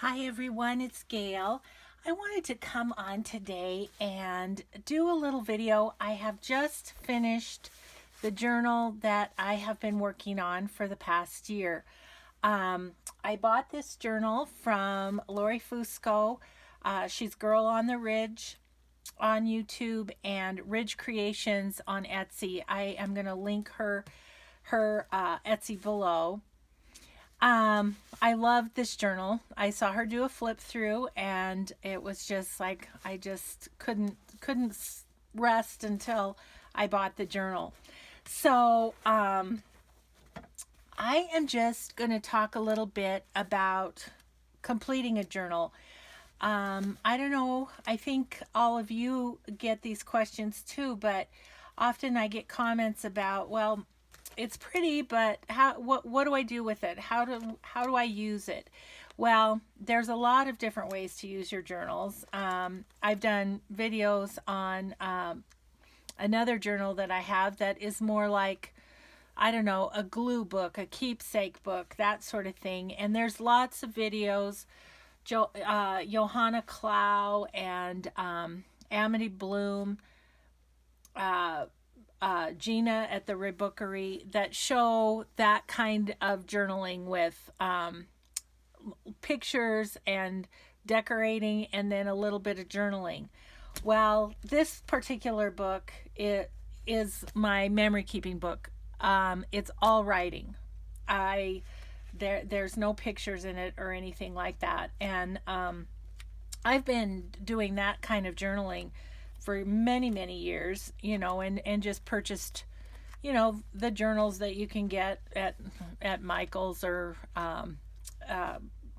Hi everyone, it's Gail. I wanted to come on today and do a little video. I have just finished the journal that I have been working on for the past year. I bought this journal from Lori Fusco. She's Girl on the Ridge on YouTube and Ridge Creations on Etsy. I am going to link her Etsy below. I love this journal. I saw her do a flip through and it was just like I just couldn't rest until I bought the journal. So, I am just going to talk a little bit about completing a journal. I don't know, I think all of you get these questions too, but often I get comments about, well, it's pretty, but what do I do with it? How do I use it? Well, there's a lot of different ways to use your journals. I've done videos on another journal that I have that is more like, I don't know, a glue book, a keepsake book, that sort of thing. And there's lots of videos. Johanna Clow and Amity Bloom, uh, Gina at the Rebookery, that show that kind of journaling with pictures and decorating and then a little bit of journaling. Well, this particular book, it is my memory keeping book. It's all writing. I there's no pictures in it or anything like that. And I've been doing that kind of journaling for many years, and just purchased, the journals that you can get at Michael's or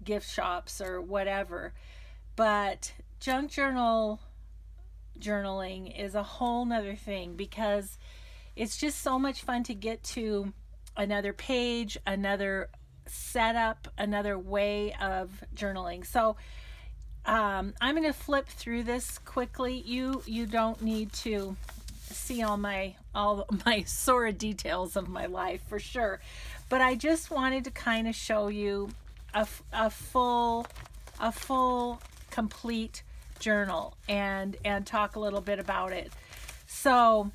gift shops or whatever. But junk journaling is a whole nother thing because it's just so much fun to get to another page, another setup, another way of journaling. So I'm going to flip through this quickly. You don't need to see all my sordid details of my life for sure, but I just wanted to kind of show you a full complete journal and talk a little bit about it. So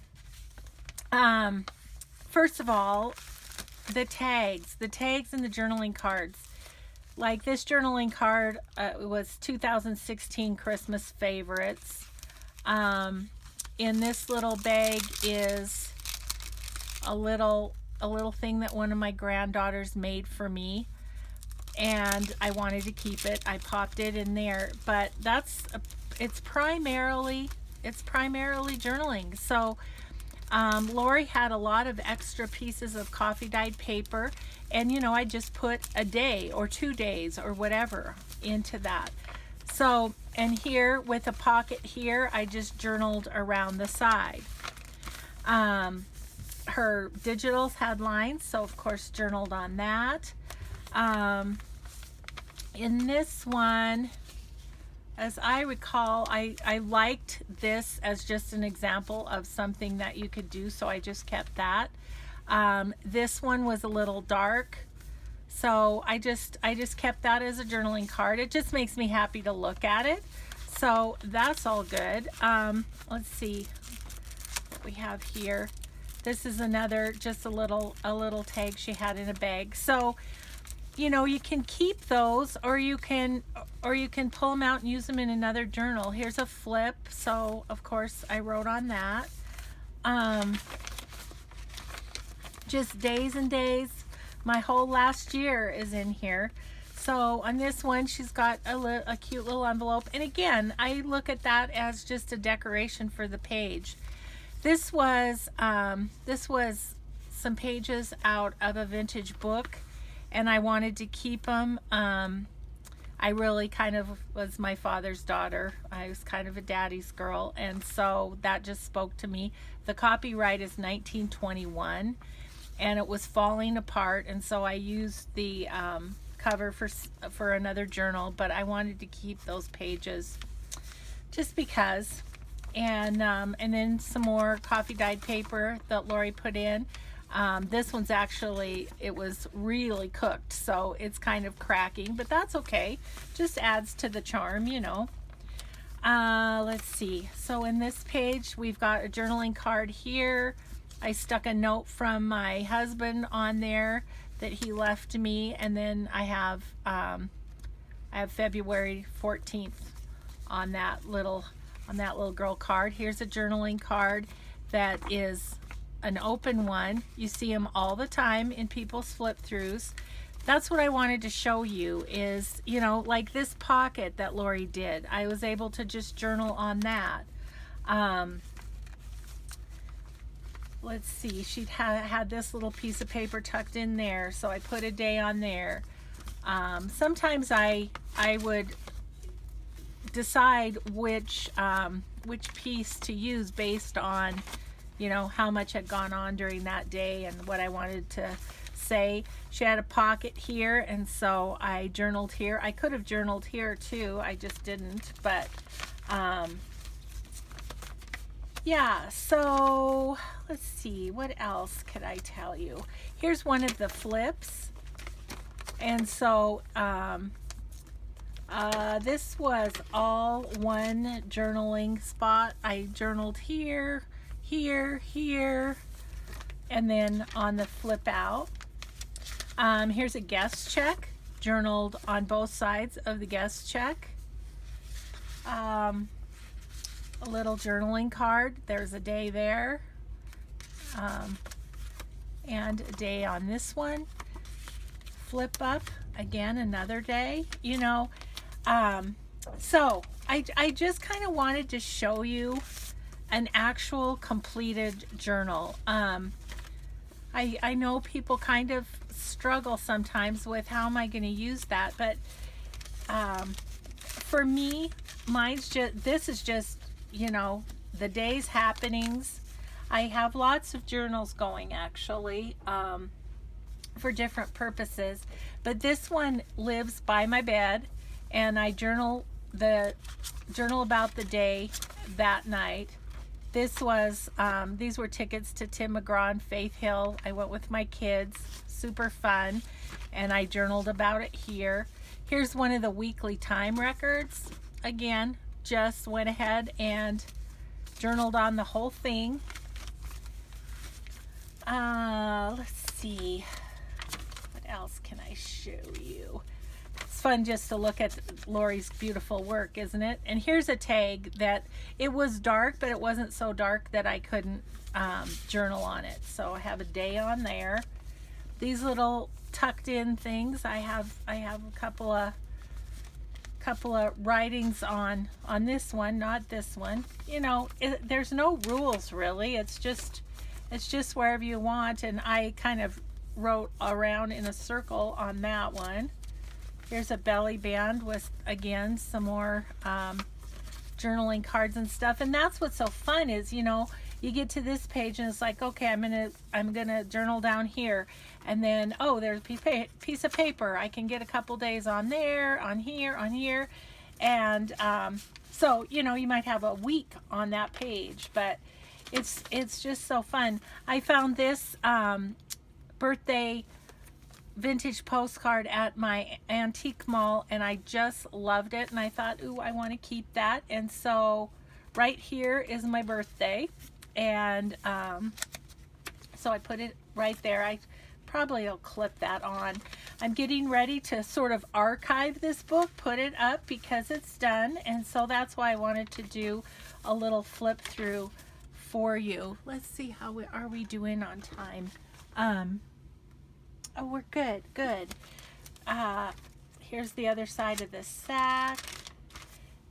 first of all, the tags and the journaling cards. Like this journaling card was 2016 Christmas favorites. In this little bag is a little thing that one of my granddaughters made for me, and I wanted to keep it. I popped it in there, but it's primarily journaling. So Lori had a lot of extra pieces of coffee dyed paper, and I just put a day or 2 days or whatever into that. So, and here with a pocket here, I just journaled around the side. Her digitals had lines, so of course journaled on that. In this one, as I recall, I liked this as just an example of something that you could do, so I just kept that. This one was a little dark, so I just kept that as a journaling card. It just makes me happy to look at it, so that's all good. Let's see what we have here. This is another, just a little tag she had in a bag. So you can keep those, or you can pull them out and use them in another journal. Here's a flip, so of course I wrote on that. Just days and days. My whole last year is in here. So on this one, she's got a cute little envelope, and again, I look at that as just a decoration for the page. This was some pages out of a vintage book, and I wanted to keep them. I really kind of was my father's daughter. I was kind of a daddy's girl, and so that just spoke to me. The copyright is 1921, and it was falling apart, and so I used the cover for another journal, but I wanted to keep those pages just because. And then some more coffee dyed paper that Lori put in. This one's actually, it was really cooked, so it's kind of cracking, but that's okay. Just adds to the charm, you know. Let's see. So in this page, we've got a journaling card here. I stuck a note from my husband on there that he left me, and then I have February 14th on that little girl card. Here's a journaling card that is an open one. You see them all the time in people's flip throughs. That's what I wanted to show you is, you know, like this pocket that Lori did. I was able to just journal on that. Let's see, she had this little piece of paper tucked in there, so I put a day on there. Sometimes I would decide which piece to use based on, you know, how much had gone on during that day and what I wanted to say. She had a pocket here, and so I journaled here. I could have journaled here too, I just didn't, but yeah, so let's see, what else could I tell you? Here's one of the flips, and so this was all one journaling spot. I journaled here, here, here, and then on the flip out. Here's a guest check, journaled on both sides of the guest check. A little journaling card, there's a day there, and a day on this one. Flip up, again, another day, you know. So I just kind of wanted to show you an actual completed journal. I know people kind of struggle sometimes with how am I going to use that, but for me, this is just, you know, the day's happenings. I have lots of journals going actually, for different purposes, but this one lives by my bed, and I journal about the day that night. This was these were tickets to Tim McGraw and Faith Hill. I went with my kids, super fun, and I journaled about it here. Here's one of the weekly time records. Again, just went ahead and journaled on the whole thing. Let's see, what else can I show you? It's fun just to look at Lori's beautiful work, isn't it? And here's a tag that it was dark, but it wasn't so dark that I couldn't journal on it. So I have a day on there. These little tucked in things, I have a couple of writings on this one, not this one. You know, there's no rules really. It's just wherever you want, and I kind of wrote around in a circle on that one. Here's a belly band with, again, some more journaling cards and stuff. And that's what's so fun is, you know, you get to this page and it's like, okay, I'm gonna journal down here, and then, oh, there's a piece of paper. I can get a couple days on there, on here, and so, you know, you might have a week on that page, but it's just so fun. I found this birthday vintage postcard at my antique mall, and I just loved it, and I thought, ooh, I want to keep that. And so right here is my birthday, and so I put it right there. I probably will clip that on. I'm getting ready to sort of archive this book, put it up because it's done, and so that's why I wanted to do a little flip through for you. Let's see, how are we doing on time? Oh, we're good. Here's the other side of the sack,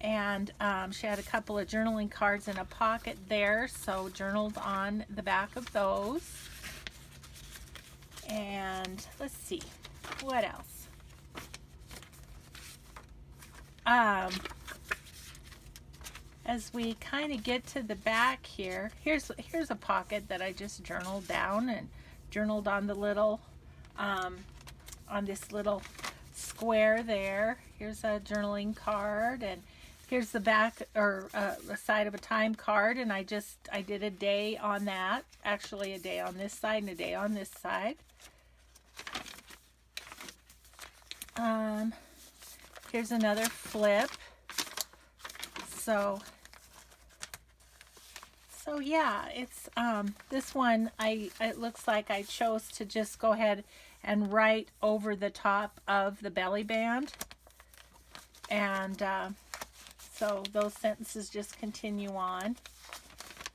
and she had a couple of journaling cards in a pocket there, so journaled on the back of those. And let's see, what else? As we kind of get to the back here, here's a pocket that I just journaled down and journaled on the little on this little square there. Here's a journaling card, and Here's the back, or the side of a time card, and I did a day on that. Actually, a day on this side and a day on this side. Here's another flip. So yeah, it's this one, it looks like I chose to just go ahead and write over the top of the belly band, and so those sentences just continue on.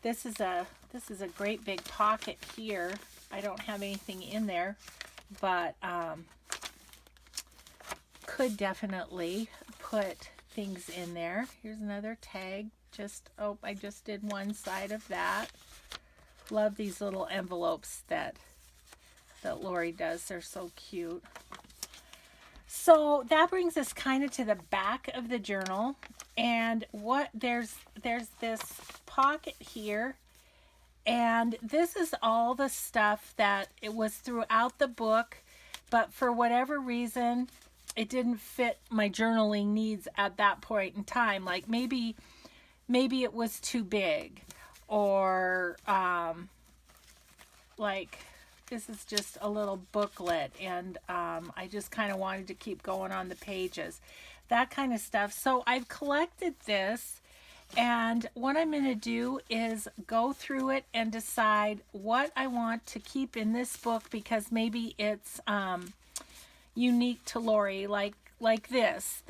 This is a great big pocket here. I don't have anything in there, but could definitely put things in there. Here's another tag. I just did one side of that. Love these little envelopes that Lori does. They're so cute. So that brings us kind of to the back of the journal, and there's this pocket here, and this is all the stuff that it was throughout the book, but for whatever reason it didn't fit my journaling needs at that point in time. Like maybe it was too big, or like this is just a little booklet, and I just kind of wanted to keep going on the pages, that kind of stuff. So I've collected this, and what I'm going to do is go through it and decide what I want to keep in this book, because maybe it's unique to Lori, like this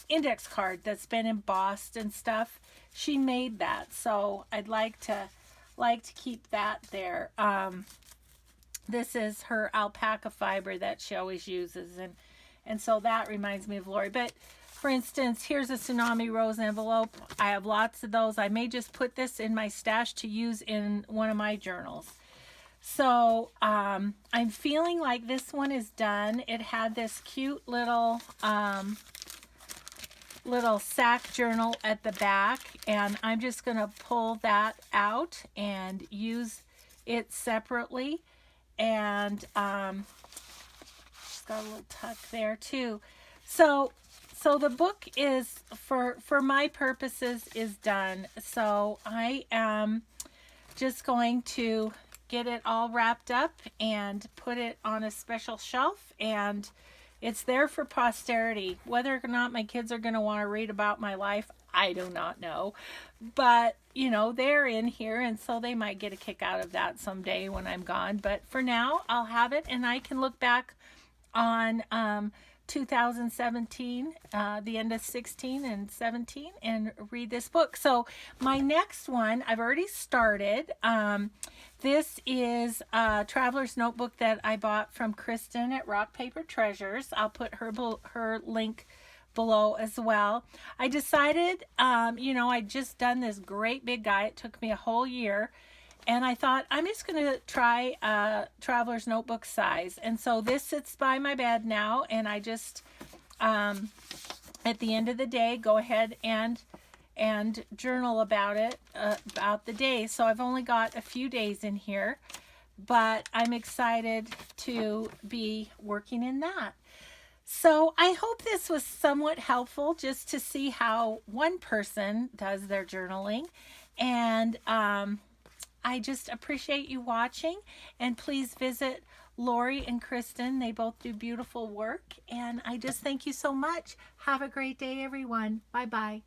index card that's been embossed and stuff. She made that, so I'd like to keep that there. This is her alpaca fiber that she always uses, and so that reminds me of Lori. But for instance, here's a Tsunami Rose envelope. I have lots of those. I may just put this in my stash to use in one of my journals. So I'm feeling like this one is done. It had this cute little sack journal at the back, and I'm just going to pull that out and use it separately. And just got a little tuck there too. So the book is, for my purposes, is done. So I am just going to get it all wrapped up and put it on a special shelf, and it's there for posterity. Whether or not my kids are going to want to read about my life, I do not know. But, you know, they're in here, and so they might get a kick out of that someday when I'm gone. But for now, I'll have it, and I can look back on 2017, the end of 16 and 17, and read this book. So my next one, I've already started. This is a Traveler's Notebook that I bought from Kristen at Rock Paper Treasures. I'll put her link below as well. I decided, I'd just done this great big guy. It took me a whole year. And I thought, I'm just going to try a Traveler's Notebook size. And so this sits by my bed now. And I just, at the end of the day, go ahead and journal about it, about the day. So I've only got a few days in here, but I'm excited to be working in that. So I hope this was somewhat helpful, just to see how one person does their journaling. And I just appreciate you watching, and please visit Lori and Kristen. They both do beautiful work, and I just thank you so much. Have a great day, everyone. Bye-bye.